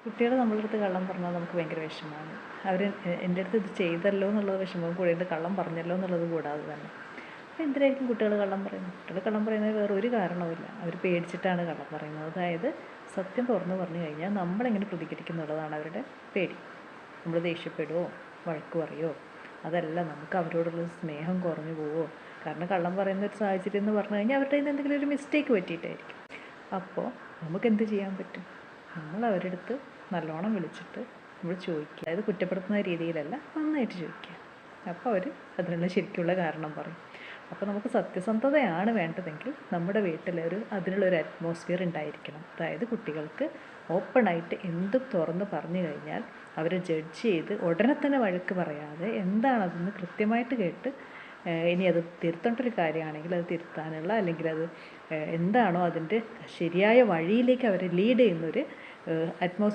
കുട്ടികൾ നമ്മളുടെ അടുത്ത് കള്ളം പറഞ്ഞാൽ നമുക്ക് ഭയങ്കര വിഷമമാണ്. അവർ എൻ്റെ അടുത്ത് ഇത് ചെയ്തല്ലോ എന്നുള്ളത് വിഷമം കൂടിയിട്ട് കള്ളം പറഞ്ഞല്ലോ എന്നുള്ളത് കൂടാതെ തന്നെ. അപ്പോൾ എന്തിനായിരിക്കും കുട്ടികൾ കള്ളം പറയുന്നത്? കുട്ടികൾ കള്ളം പറയുന്നത് വേറെ ഒരു കാരണവുമില്ല. അവർ പേടിച്ചിട്ടാണ് കള്ളം പറയുന്നത്. അതായത് സത്യം തുറന്നു പറഞ്ഞു കഴിഞ്ഞാൽ നമ്മളെങ്ങനെ പ്രതികരിക്കുന്നുള്ളതാണ് അവരുടെ പേടി. നമ്മൾ ദേഷ്യപ്പെടുമോ, വഴക്ക് പറയുമോ, അതല്ല നമുക്ക് അവരോടുള്ള സ്നേഹം കുറഞ്ഞു പോവോ. കാരണം കള്ളം പറയുന്ന ഒരു സാഹചര്യം എന്ന് പറഞ്ഞു കഴിഞ്ഞാൽ അവരുടെ കയ്യിൽ നിന്ന് എന്തെങ്കിലും ഒരു മിസ്റ്റേക്ക് പറ്റിയിട്ടായിരിക്കും. അപ്പോൾ നമുക്ക് എന്ത് ചെയ്യാൻ പറ്റും? നമ്മൾ അവരുടെ അടുത്ത് നല്ലോണം വിളിച്ചിട്ട് നമ്മൾ ചോദിക്കുക. അതായത് കുറ്റപ്പെടുത്തുന്ന രീതിയിലല്ല, നന്നായിട്ട് ചോദിക്കുക. അപ്പോൾ അവർ അതിനുള്ള ശരിക്കുള്ള കാരണം പറയും. അപ്പോൾ നമുക്ക് സത്യസന്ധതയാണ് വേണ്ടതെങ്കിൽ നമ്മുടെ വീട്ടിലൊരു അതിനുള്ളൊരു അറ്റ്മോസ്ഫിയർ ഉണ്ടായിരിക്കണം. അതായത് കുട്ടികൾക്ക് ഓപ്പണായിട്ട് എന്തും തുറന്ന് പറഞ്ഞു കഴിഞ്ഞാൽ അവരെ ജഡ്ജ് ചെയ്ത് ഉടനെ തന്നെ വഴക്ക് പറയാതെ എന്താണതെന്ന് കൃത്യമായിട്ട് കേട്ട് ഇനി അത് തിരുത്തേണ്ട ഒരു കാര്യമാണെങ്കിൽ അത് തിരുത്താനുള്ള, അല്ലെങ്കിൽ അത് എന്താണോ അതിൻ്റെ ശരിയായ വഴിയിലേക്ക് അവരെ ലീഡ് ചെയ്യുന്നൊരു അറ്റ്മോസ്ഫിയർ